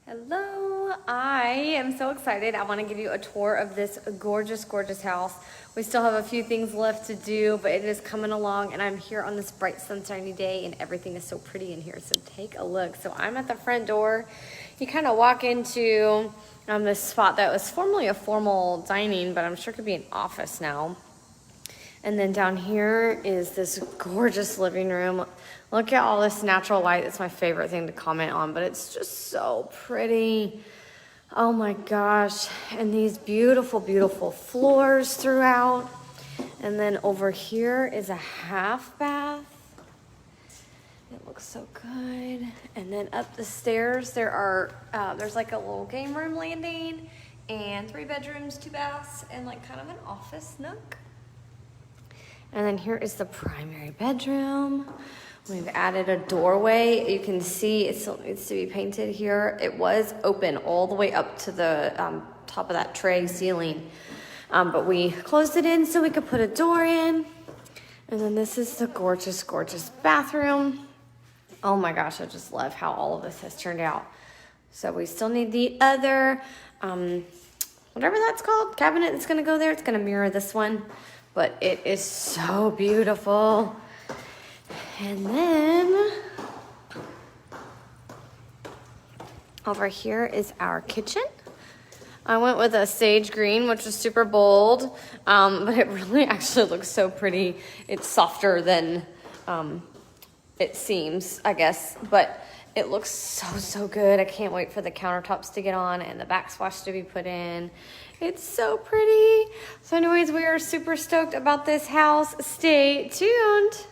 Hello, I am so excited. I want to give you a tour of this gorgeous, gorgeous house. We still have a few things left to do, but it is coming along, and I'm here on this bright, sunshiny day, and everything is so pretty in here, so take a look. So I'm at the front door. You kind of walk into this spot that was formerly a formal dining, but I'm sure could be an office now. And then down here is this gorgeous living room. Look at all this natural light. It's my favorite thing to comment on, but it's just so pretty. Oh my gosh. And these beautiful, beautiful floors throughout. And then over here is a half bath. It looks so good. And then up the stairs, there's like a little game room landing and 3 bedrooms, 2 baths, and like kind of an office nook. And then here is the primary bedroom. We've added a doorway. You can see it still needs to be painted here. It was open all the way up to the top of that tray ceiling. But we closed it in so we could put a door in. And then this is the gorgeous, gorgeous bathroom. Oh my gosh, I just love how all of this has turned out. So we still need the other, whatever that's called, cabinet that's gonna go there. It's gonna mirror this one. But it is so beautiful. And then over here is our kitchen. I went with a sage green, which is super bold, but it really actually looks so pretty. It's softer than it seems, I guess, but it looks so, so good. I can't wait for the countertops to get on and the backsplash to be put in. It's so pretty. So anyways, we are super stoked about this house. Stay tuned.